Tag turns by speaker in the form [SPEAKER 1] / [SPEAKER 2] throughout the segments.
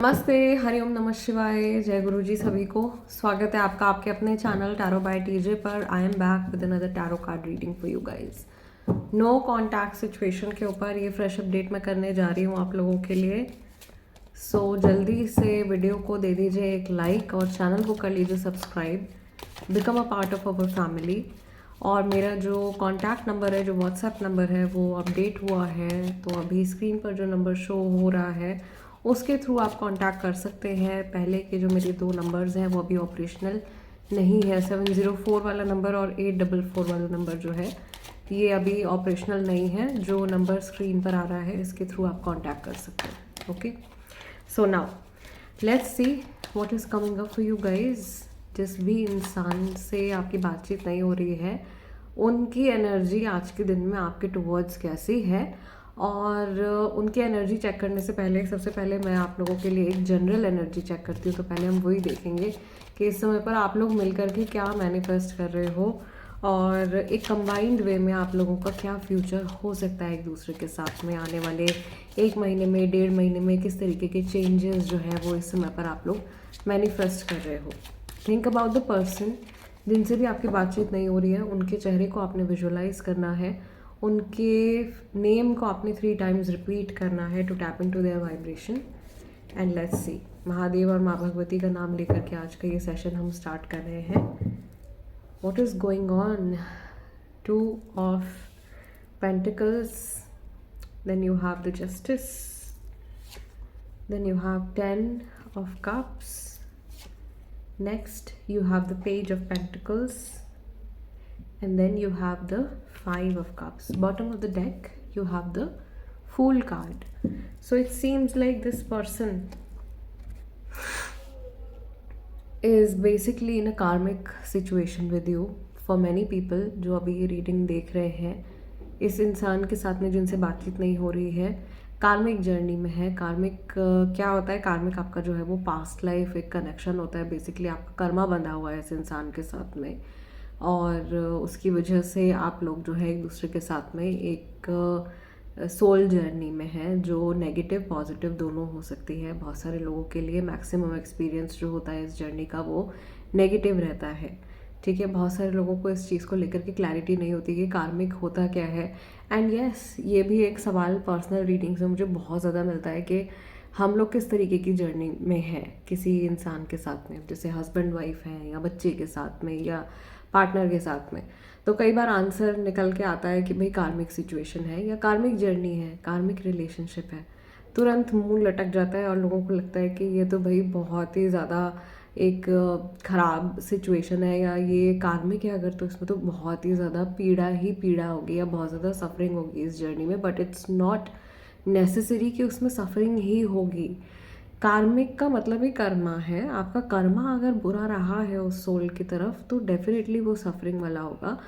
[SPEAKER 1] नमस्ते, हरिओम नमः शिवाय, जय गुरु जी सभी को। स्वागत है आपका आपके अपने चैनल टैरो बाय टीजे पर। I am back with another tarot card reading for you guys. No contact situation के ऊपर ये फ्रेश अपडेट मैं करने जा रही हूँ आप लोगों के लिए। सो जल्दी से वीडियो को दे दीजिए एक लाइक और चैनल को कर लीजिए subscribe, become a part of our family. और मेरा जो कॉन्टैक्ट नंबर है, जो व्हाट्सएप नंबर है, वो अपडेट हुआ है। तो अभी स्क्रीन पर जो नंबर शो हो रहा है उसके थ्रू आप कांटेक्ट कर सकते हैं। पहले के जो मेरे 2 नंबर्स हैं वो अभी ऑपरेशनल नहीं है। 704 वाला नंबर और 844 वाला नंबर जो है ये अभी ऑपरेशनल नहीं है। जो नंबर स्क्रीन पर आ रहा है इसके थ्रू आप कांटेक्ट कर सकते हैं। Okay, so now let's see what is coming up for you guys. जिस भी इंसान से आपकी बातचीत नहीं हो रही है उनकी एनर्जी आज के दिन में आपके टुवर्ड्स कैसी है, और उनकी एनर्जी चेक करने से पहले सबसे पहले मैं आप लोगों के लिए एक जनरल एनर्जी चेक करती हूँ। तो पहले हम वही देखेंगे कि इस समय पर आप लोग मिलकर के क्या मैनिफेस्ट कर रहे हो, और एक कंबाइंड वे में आप लोगों का क्या फ्यूचर हो सकता है एक दूसरे के साथ में। आने वाले 1 महीने में, 1.5 महीने में किस तरीके के चेंजेस जो है वो इस समय पर आप लोग मैनिफेस्ट कर रहे हो। थिंक अबाउट द पर्सन जिनसे भी आपकी बातचीत नहीं हो रही है, उनके चेहरे को आपने विजुअलाइज करना है, उनके नेम को आपने 3 टाइम्स रिपीट करना है to tap in to their vibration. And let's see, Mahadev और माँ भगवती का नाम लेकर के आज का ये सेशन हम स्टार्ट कर रहे हैं। What is going on? 2 of pentacles, then you have the justice, then you have 10 of cups, next you have the page of pentacles, and then you have the 5 of cups. Bottom of the deck you have the Fool card. So it seems like this person is basically in a karmic situation with you. For many people जो अभी ये reading देख रहे हैं, इस इंसान के साथ में जिनसे बातचीत नहीं हो रही है, कार्मिक जर्नी में है। कार्मिक क्या होता है? कार्मिक आपका जो है वो पास्ट लाइफ एक कनेक्शन होता है। बेसिकली आपका कर्मा बंधा हुआ है इस इंसान के साथ में, और उसकी वजह से आप लोग जो है एक दूसरे के साथ में एक सोल जर्नी में है जो नेगेटिव पॉजिटिव दोनों हो सकती है। बहुत सारे लोगों के लिए मैक्सिमम एक्सपीरियंस जो होता है इस जर्नी का वो नेगेटिव रहता है। ठीक है, बहुत सारे लोगों को इस चीज़ को लेकर के क्लैरिटी नहीं होती कि कार्मिक होता क्या है। एंड यस, ये भी एक सवाल पर्सनल रीडिंग से मुझे बहुत ज़्यादा मिलता है कि हम लोग किस तरीके की जर्नी में हैं किसी इंसान के साथ में, जैसे हस्बैंड वाइफ हैं या बच्चे के साथ में या पार्टनर के साथ में। तो कई बार आंसर निकल के आता है कि भाई कार्मिक सिचुएशन है या कार्मिक जर्नी है, कार्मिक रिलेशनशिप है। तुरंत मुंह लटक जाता है और लोगों को लगता है कि ये तो भाई बहुत ही ज़्यादा एक ख़राब सिचुएशन है, या ये कार्मिक है अगर तो इसमें तो बहुत ही ज़्यादा पीड़ा ही पीड़ा होगी या बहुत ज़्यादा सफरिंग होगी इस जर्नी में। बट इट्स नॉट नेसेसरी कि उसमें सफरिंग ही होगी। कार्मिक का मतलब ही कर्मा है। आपका कर्मा अगर बुरा रहा है उस सोल की तरफ तो डेफिनेटली वो सफरिंग वाला होगा,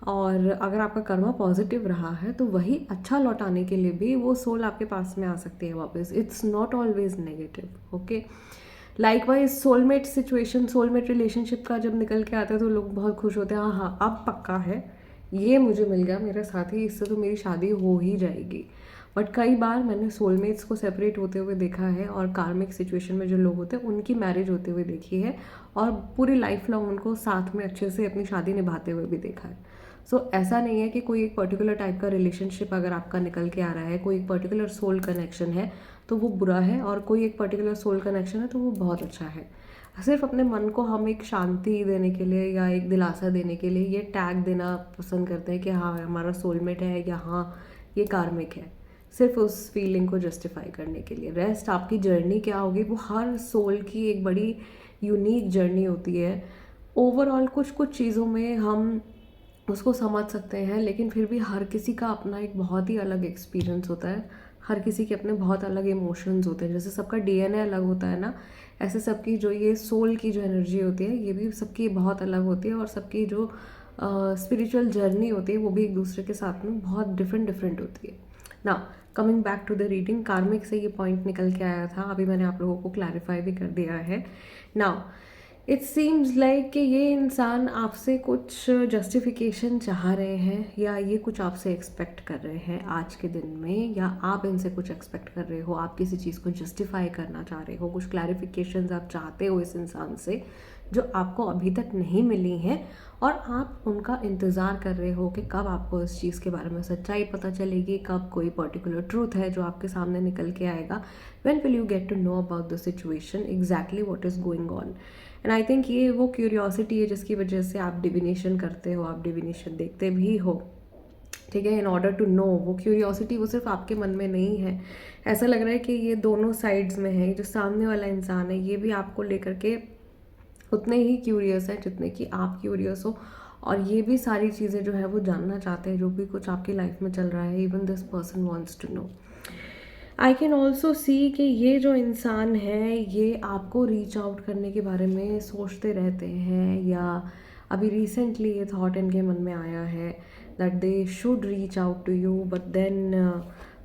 [SPEAKER 1] और अगर आपका कर्मा पॉजिटिव रहा है तो वही अच्छा लौटाने के लिए भी वो सोल आपके पास में आ सकती है वापस। It's not always negative. Okay, likewise soulmate situation, soulmate relationship का जब निकल के आता है तो लोग बहुत खुश होते हैं, हाँ हाँ अब पक्का है, ये मुझे मिल गया मेरा साथी, इससे तो मेरी शादी हो ही जाएगी। बट कई बार मैंने सोलमेट्स को सेपरेट होते हुए देखा है, और कार्मिक सिचुएशन में जो लोग होते हैं उनकी मैरिज होते हुए देखी है, और पूरी लाइफ लॉन्ग उनको साथ में अच्छे से अपनी शादी निभाते हुए भी देखा है। सो ऐसा नहीं है कि कोई एक पर्टिकुलर टाइप का रिलेशनशिप अगर आपका निकल के आ रहा है, कोई एक पर्टिकुलर सोल कनेक्शन है तो वो बुरा है, और कोई एक पर्टिकुलर सोल कनेक्शन है तो वो बहुत अच्छा है। सिर्फ अपने मन को हम एक शांति देने के लिए या एक दिलासा देने के लिए ये टैग देना पसंद करते हैं कि हाँ हमारा सोलमेट है या हाँ ये कार्मिक है, सिर्फ उस फीलिंग को जस्टिफाई करने के लिए। रेस्ट आपकी जर्नी क्या होगी वो हर सोल की एक बड़ी यूनिक जर्नी होती है। ओवरऑल कुछ कुछ चीज़ों में हम उसको समझ सकते हैं, लेकिन फिर भी हर किसी का अपना एक बहुत ही अलग एक्सपीरियंस होता है, हर किसी के अपने बहुत अलग इमोशंस होते हैं। जैसे सबका डीएनए अलग होता है ना, ऐसे सबकी जो ये सोल की जो एनर्जी होती है ये भी सबकी बहुत अलग होती है, और सबकी जो स्पिरिचुअल जर्नी होती है वो भी एक दूसरे के साथ में बहुत डिफरेंट डिफरेंट होती है। Now coming back to the reading, karmic से ये पॉइंट निकल के आया था, अभी मैंने आप लोगों को क्लैरिफाई भी कर दिया है। नाउ इट सीम्स लाइक कि ये इंसान आपसे कुछ जस्टिफिकेशन चाह रहे हैं, या ये कुछ आपसे एक्सपेक्ट कर रहे हैं आज के दिन में, या आप इनसे कुछ एक्सपेक्ट कर रहे हो, आप किसी चीज़ को जस्टिफाई करना चाह रहे हो, कुछ क्लैरिफिकेशंस आप चाहते हो इस इंसान से जो आपको अभी तक नहीं मिली हैं, और आप उनका इंतज़ार कर रहे हो कि कब आपको इस चीज़ के बारे में सच्चाई पता चलेगी, कब कोई पर्टिकुलर ट्रूथ है जो आपके सामने निकल के आएगा. When will you get to know about the situation, exactly what is going on. And I think ये वो क्यूरियोसिटी है जिसकी वजह से आप डिविनेशन करते हो, आप डिविनेशन देखते भी हो, ठीक है, इन ऑर्डर टू नो. वो क्यूरियोसिटी वो सिर्फ आपके मन में नहीं है, ऐसा लग रहा है कि ये दोनों साइड्स में है. जो सामने वाला इंसान है ये भी आपको लेकर के उतने ही क्यूरियस है जितने कि आप क्यूरियस हो, और ये भी सारी चीज़ें जो है वो जानना चाहते हैं जो भी कुछ आपकी लाइफ में चल रहा है. Even this person wants to know. I can also see कि ये जो इंसान है ये आपको रीच आउट करने के बारे में सोचते रहते हैं, या अभी रिसेंटली ये थॉट इनके मन में आया है that they should reach out to you, but then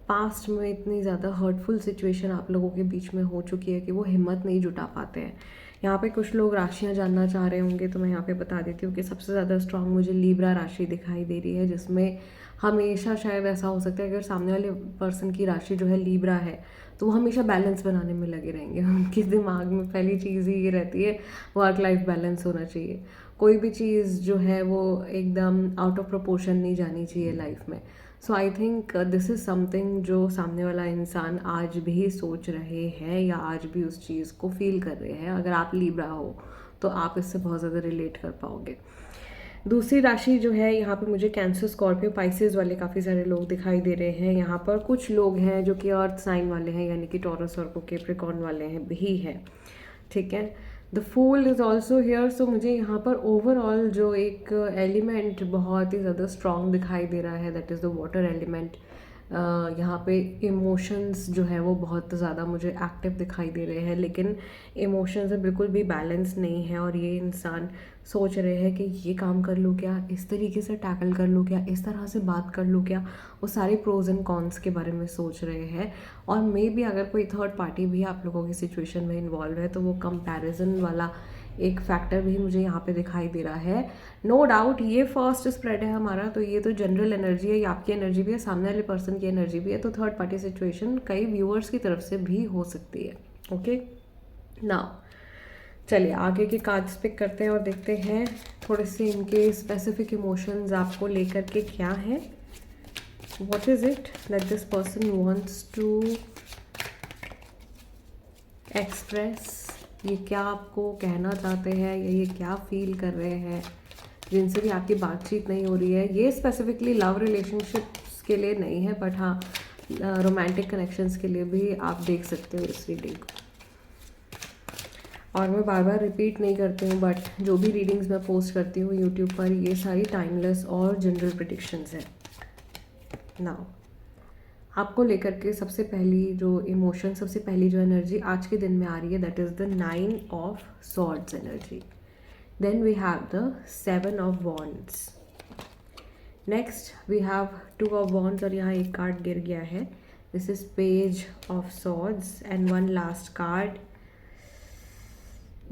[SPEAKER 1] past में इतनी ज़्यादा हर्टफुल सिचुएशन आप लोगों के बीच में हो चुकी है कि वो हिम्मत नहीं जुटा पाते हैं. यहाँ पे कुछ लोग राशियाँ जानना चाह रहे होंगे, तो मैं यहाँ पे बता देती हूँ कि सबसे ज़्यादा स्ट्रांग मुझे लीब्रा राशि दिखाई दे रही है, जिसमें हमेशा शायद ऐसा हो सकता है अगर सामने वाले पर्सन की राशि जो है लीब्रा है तो वो हमेशा बैलेंस बनाने में लगे रहेंगे. उनके दिमाग में पहली चीज़ ही ये रहती है वर्क लाइफ बैलेंस होना चाहिए. कोई भी चीज़ जो है वो एकदम आउट ऑफ प्रोपोर्शन नहीं जानी चाहिए लाइफ में. So I think this is something जो सामने वाला इंसान आज भी सोच रहे हैं, या आज भी उस चीज़ को फील कर रहे हैं. अगर आप लीब्रा हो तो आप इससे बहुत ज़्यादा रिलेट कर पाओगे. दूसरी राशि जो है यहाँ पे मुझे कैंसर, स्कॉर्पियो, पाइसेस वाले काफ़ी सारे लोग दिखाई दे रहे हैं. यहाँ पर कुछ लोग हैं जो कि अर्थ साइन वाले हैं, यानी कि टॉरस और कैप्रिकॉर्न वाले हैं भी हैं, ठीक है. The fool is also here. सो मुझे यहाँ पर ओवरऑल जो एक एलिमेंट बहुत ही ज़्यादा स्ट्रॉन्ग दिखाई दे रहा है, that is the water element. यहाँ पे इमोशंस जो है वो बहुत ज़्यादा मुझे एक्टिव दिखाई दे रहे हैं, लेकिन इमोशंस बिल्कुल भी बैलेंस नहीं है, और ये इंसान सोच रहे हैं कि ये काम कर लूँ क्या, इस तरीके से टैकल कर लूँ क्या, इस तरह से बात कर लूँ क्या. वो सारे प्रोज एंड कॉन्स के बारे में सोच रहे हैं. और मे बी अगर कोई थर्ड पार्टी भी आप लोगों की सिचुएशन में इन्वॉल्व है तो वो कंपैरिजन वाला एक फैक्टर भी मुझे यहाँ पे दिखाई दे रहा है. नो डाउट ये फर्स्ट स्प्रेड है हमारा, तो ये तो जनरल एनर्जी है, ये आपकी एनर्जी भी है, सामने वाले पर्सन की एनर्जी भी है. तो थर्ड पार्टी सिचुएशन कई व्यूअर्स की तरफ से भी हो सकती है. ओके, नाउ चलिए आगे के कार्ड्स पिक करते हैं और देखते हैं थोड़े से इनके स्पेसिफिक इमोशंस आपको लेकर के क्या है. What is it that this person wants to express. ये क्या आपको कहना चाहते हैं, या ये क्या फील कर रहे हैं जिनसे भी आपकी बातचीत नहीं हो रही है. ये स्पेसिफिकली लव रिलेशनशिप्स के लिए नहीं है, बट हाँ रोमांटिक कनेक्शंस के लिए भी आप देख सकते हो इस रीडिंग को. और मैं बार बार रिपीट नहीं करती हूँ, बट जो भी रीडिंग्स मैं पोस्ट करती हूँ यूट्यूब पर, ये सारी टाइमलेस और जनरल प्रेडिक्शंस हैं. नाउ आपको लेकर के सबसे पहली जो इमोशन, सबसे पहली जो एनर्जी आज के दिन में आ रही है, that is the 9 of swords energy. Then we have the 7 of wands. Next we have 2 of wands, और यहाँ एक कार्ड गिर गया है. This is page of swords and one last card.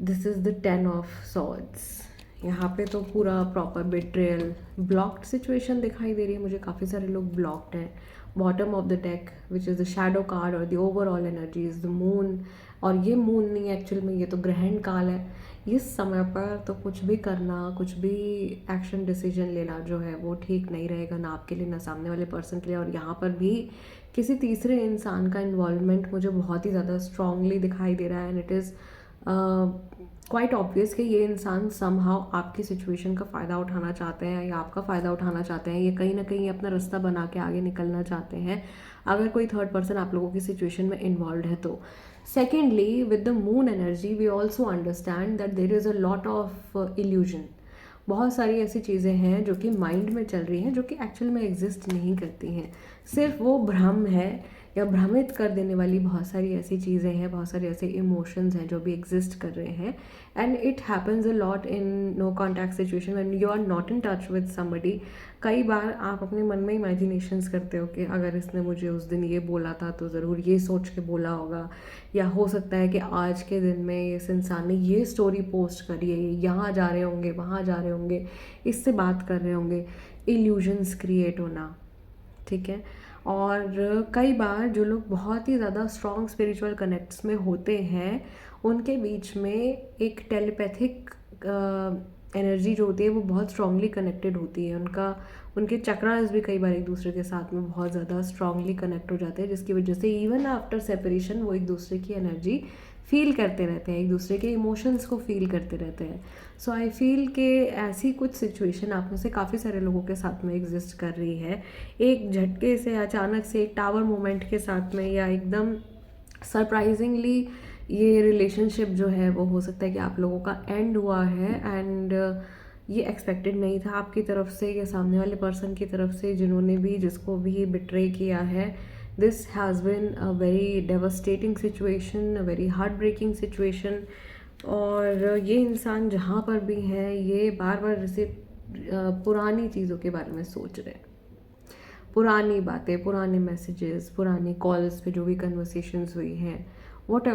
[SPEAKER 1] This is the 10 of swords. यहाँ पे तो पूरा प्रॉपर बिट्रेयल, ब्लॉक्ड सिचुएशन दिखाई दे रही है मुझे. काफ़ी सारे लोग ब्लॉक्ड हैं. Bottom of the deck which is the shadow card और the overall energy is the moon. और ये मून नहीं है एक्चुअल में, ये तो ग्रहण काल है. इस समय पर तो कुछ भी करना, कुछ भी एक्शन डिसीजन लेना जो है वो ठीक नहीं रहेगा, ना आपके लिए ना सामने वाले पर्सन के लिए. और यहाँ पर भी किसी तीसरे इंसान का इन्वॉल्वमेंट मुझे बहुत ही ज़्यादा स्ट्रांगली दिखाई दे रहा है. And it is quite obvious कि ये इंसान समहाउ आपकी सिचुएशन का फ़ायदा उठाना चाहते हैं, या आपका फ़ायदा उठाना चाहते हैं. ये कहीं ना कहीं अपना रास्ता बना के आगे निकलना चाहते हैं, अगर कोई थर्ड पर्सन आप लोगों की सिचुएशन में इन्वॉल्व है तो. Secondly, with the moon energy we also understand that there is a lot of illusion. बहुत सारी ऐसी चीज़ें हैं जो कि माइंड में चल रही हैं, जो कि एक्चुअल में एग्जिस्ट नहीं करती हैं. सिर्फ वो भ्रम है या भ्रमित कर देने वाली बहुत सारी ऐसी चीज़ें हैं, बहुत सारे ऐसे इमोशंस हैं जो भी एग्जिस्ट कर रहे हैं। And it happens a lot in no contact situation when you are not in touch with somebody. कई बार आप अपने मन में इमेजिनेशंस करते हो कि अगर इसने मुझे उस दिन ये बोला था तो ज़रूर ये सोच के बोला होगा, या हो सकता है कि आज के दिन में इस इंसान ने ये स्टोरी पोस्ट करी है, यहाँ जा रहे होंगे, वहाँ जा रहे होंगे, इससे बात कर रहे होंगे। इल्यूजन्स क्रिएट होना, ठीक है। और कई बार जो लोग बहुत ही ज़्यादा स्ट्रॉन्ग स्पिरिचुअल कनेक्ट्स में होते हैं, उनके बीच में एक टेलीपैथिक एनर्जी जो होती है वो बहुत स्ट्रांगली कनेक्टेड होती है। उनके चक्रास भी कई बार एक दूसरे के साथ में बहुत ज़्यादा स्ट्रांगली कनेक्ट हो जाते हैं, जिसकी वजह से इवन आफ्टर सेपरेशन वो एक दूसरे की एनर्जी फील करते रहते हैं, एक दूसरे के इमोशंस को फील करते रहते हैं। सो आई फील कि ऐसी कुछ सिचुएशन आप में से काफ़ी सारे लोगों के साथ में एग्जिस्ट कर रही है। एक झटके से, अचानक से, एक टावर मोमेंट के साथ में, या एकदम सरप्राइजिंगली ये रिलेशनशिप जो है वो हो सकता है कि आप लोगों का एंड हुआ है। एंड ये एक्सपेक्टेड नहीं था आपकी तरफ से या सामने वाले पर्सन की तरफ से, जिन्होंने भी जिसको भी बिट्रे किया है। This has been a very devastating situation, a very heartbreaking situation. और ये इंसान जहाँ पर भी है, ये बार बार जैसे पुरानी चीज़ों के बारे में सोच रहे हैं, पुरानी बातें, पुराने मैसेजेस, पुरानी कॉल्स पे जो भी कन्वर्सेशंस हुई हैं, वट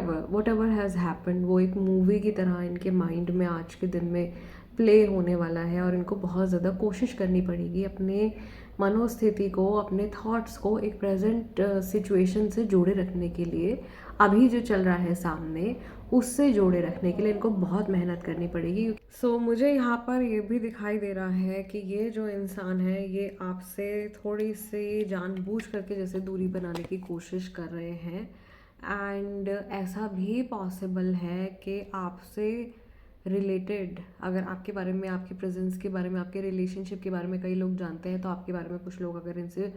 [SPEAKER 1] एवर हैज़ हैपन्ड, वो एक मूवी की तरह इनके माइंड में आज के दिन में प्ले होने वाला है। और इनको बहुत ज़्यादा कोशिश करनी पड़ेगी अपने मनोस्थिति को, अपने थॉट्स को एक प्रेजेंट सिचुएशन से जोड़े रखने के लिए, अभी जो चल रहा है सामने उससे जोड़े रखने के लिए इनको बहुत मेहनत करनी पड़ेगी। सो मुझे यहाँ पर ये भी दिखाई दे रहा है कि ये जो इंसान है ये आपसे थोड़ी सी जानबूझ करके जैसे दूरी बनाने की कोशिश कर रहे हैं। एंड ऐसा भी पॉसिबल है कि आपसे रिलेटेड, अगर आपके बारे में, आपकी प्रेजेंस के बारे में, आपके रिलेशनशिप के बारे में कई लोग जानते हैं, तो आपके बारे में कुछ लोग अगर इनसे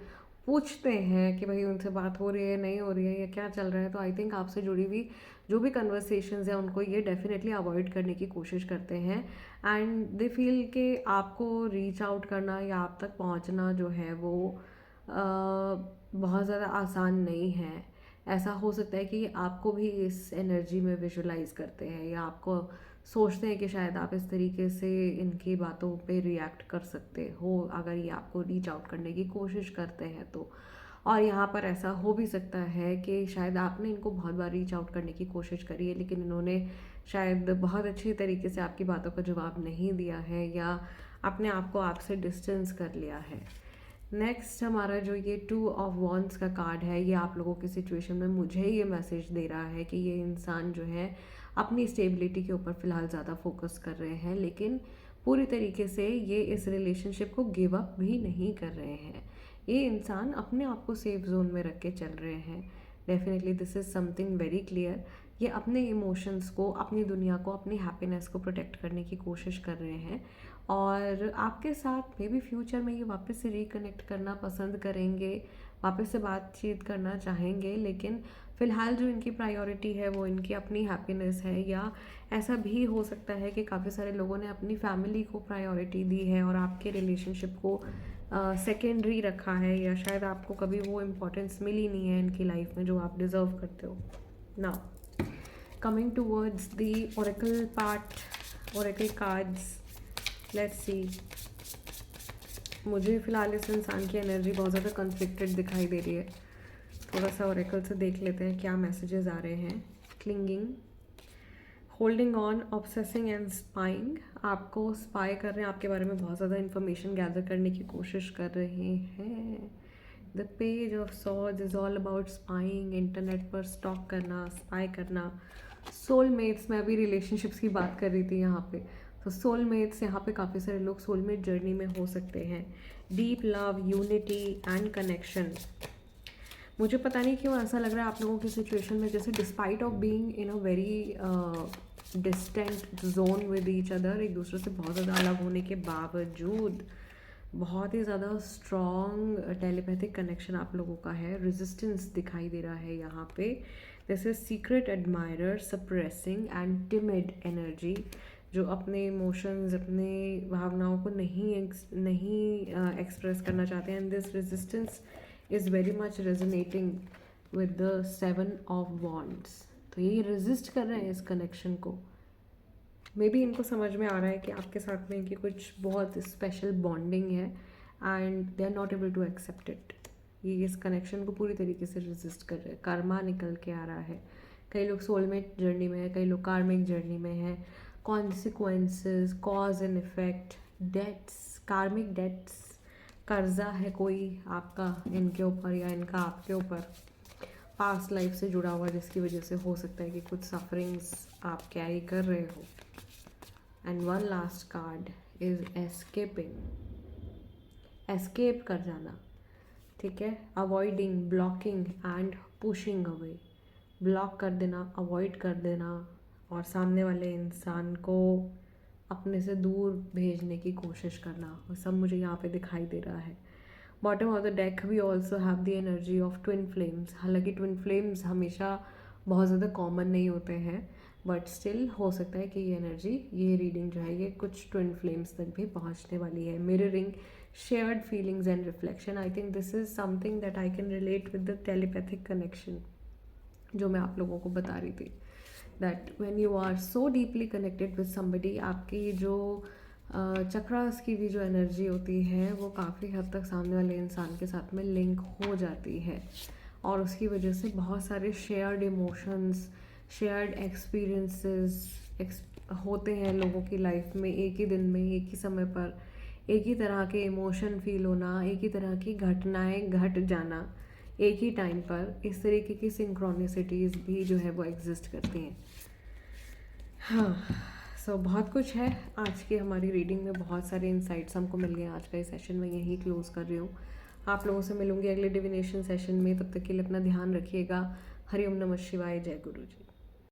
[SPEAKER 1] पूछते हैं कि भाई उनसे बात हो रही है, नहीं हो रही है, या क्या चल रहा है, तो आई थिंक आपसे जुड़ी हुई जो भी कन्वर्सेशंस हैं उनको ये डेफिनेटली अवॉइड करने की कोशिश करते हैं। एंड दे फील कि आपको रीच आउट करना या आप तक पहुंचना जो है वो बहुत ज़्यादा आसान नहीं है। ऐसा हो सकता है कि आपको भी इस एनर्जी में विजुलाइज करते हैं, या आपको सोचते हैं कि शायद आप इस तरीके से इनकी बातों पे रिएक्ट कर सकते हो अगर ये आपको रीच आउट करने की कोशिश करते हैं तो। और यहाँ पर ऐसा हो भी सकता है कि शायद आपने इनको बहुत बार रीच आउट करने की कोशिश करी है, लेकिन इन्होंने शायद बहुत अच्छी तरीके से आपकी बातों का जवाब नहीं दिया है, या अपने आप को आपसे डिस्टेंस कर लिया है। नेक्स्ट हमारा जो ये 2 ऑफ वॉन्ड्स का कार्ड है, ये आप लोगों की सिचुएशन में मुझे ये मैसेज दे रहा है कि ये इंसान जो है अपनी स्टेबिलिटी के ऊपर फ़िलहाल ज़्यादा फोकस कर रहे हैं, लेकिन पूरी तरीके से ये इस रिलेशनशिप को गिव अप भी नहीं कर रहे हैं। ये इंसान अपने आप को सेफ जोन में रख के चल रहे हैं। Definitely this is something very clear. ये अपने इमोशंस को, अपनी दुनिया को, अपनी हैप्पीनेस को प्रोटेक्ट करने की कोशिश कर रहे हैं, और आपके साथ मे बी फ्यूचर में ये वापस से रिकनेक्ट करना पसंद करेंगे, वापस से बातचीत करना चाहेंगे, लेकिन फ़िलहाल जो इनकी प्रायोरिटी है वो इनकी अपनी हैप्पीनेस है। या ऐसा भी हो सकता है कि काफ़ी सारे लोगों ने अपनी फैमिली को प्रायोरिटी दी है और आपके रिलेशनशिप को सेकेंडरी रखा है, या शायद आपको कभी वो इम्पोर्टेंस मिली नहीं है इनकी लाइफ में जो आप डिज़र्व करते हो। Now coming towards the Oracle part, Oracle cards, let's see. मुझे फ़िलहाल इस इंसान की एनर्जी बहुत ज़्यादा कन्फ्लिक्टेड दिखाई दे रही है। थोड़ा सा ओरेकल से देख लेते हैं क्या मैसेजेस आ रहे हैं। Clinging, holding on, obsessing and spying. आपको स्पाई कर रहे हैं, आपके बारे में बहुत ज़्यादा इन्फॉर्मेशन गैदर करने की कोशिश कर रहे हैं। The page of swords is all about spying, internet पर स्टॉक करना, स्पाई करना। सोलमेट्स, मैं अभी रिलेशनशिप्स की बात कर रही थी यहाँ पे, तो सोलमेट्स, यहाँ पे काफ़ी सारे लोग सोलमेट जर्नी में हो सकते हैं। Deep love, unity and connection. मुझे पता नहीं क्यों ऐसा लग रहा है आप लोगों की सिचुएशन में जैसे despite of being in a very distant zone with each other, एक दूसरे से बहुत ज़्यादा अलग होने के बावजूद बहुत ही ज़्यादा स्ट्रॉन्ग टेलीपैथिक कनेक्शन आप लोगों का है। रेजिस्टेंस दिखाई दे रहा है यहाँ पे। This is secret admirer, suppressing and timid energy, जो अपने इमोशंस, अपने भावनाओं को नहीं एक्सप्रेस करना चाहते हैं। And this resistance is very much resonating with the 7 of Wands। तो ये रेजिस्ट कर रहे हैं इस कनेक्शन को। मे बी इनको समझ में आ रहा है कि आपके साथ में इनकी कुछ बहुत स्पेशल बॉन्डिंग है and they are not able to accept it. ये इस कनेक्शन को पूरी तरीके से रेजिस्ट कर रहे हैं। कर्मा निकल के आ रहा है। कई लोग सोलमेट जर्नी में है, कई लोग कार्मिक जर्नी में है। Consequences, cause and effect, debts, karmic debts, कर्जा है कोई आपका इनके ऊपर या इनका आपके ऊपर पास्ट लाइफ से जुड़ा हुआ, जिसकी वजह से हो सकता है कि कुछ सफरिंग्स आप कैरी कर रहे हो। And one last card is escaping, escape कर जाना, ठीक है। Avoiding, blocking and pushing away, block कर देना, अवॉइड कर देना और सामने वाले इंसान को अपने से दूर भेजने की कोशिश करना, और सब मुझे यहाँ पे दिखाई दे रहा है। Bottom of the deck we also have the energy of twin flames. हालांकि ट्विन फ्लेम्स हमेशा बहुत ज़्यादा कॉमन नहीं होते हैं, बट स्टिल हो सकता है कि ये एनर्जी, ये रीडिंग जो है ये कुछ ट्विन फ्लेम्स तक भी पहुंचने वाली है। Mirroring shared feelings and reflection, I think this is something that I can relate with the telepathic connection जो मैं आप लोगों को बता रही थी। That when you are so deeply connected with somebody, आपकी जो चक्रास की भी जो एनर्जी होती है वो काफ़ी हद तक सामने वाले इंसान के साथ में लिंक हो जाती है, और उसकी वजह से बहुत सारे शेयर्ड इमोशंस, शेयर्ड एक्सपीरियंसेस होते हैं लोगों की लाइफ में। एक ही दिन में, एक ही समय पर एक ही तरह के इमोशन फील होना, एक ही तरह की घटनाएं घट जाना एक ही टाइम पर, इस तरीके की सिंक्रोनिसिटीज़ भी जो है वो एग्जिस्ट करती हैं। हाँ, सो बहुत कुछ है आज की हमारी रीडिंग में, बहुत सारे इंसाइट्स हमको मिल गए। आज का ये सेशन मैं यहीं क्लोज कर रही हूँ। आप लोगों से मिलूंगी अगले डिविनेशन सेशन में। तब तक के लिए अपना ध्यान रखिएगा। हरिओम नमः शिवाय। जय गुरु जी।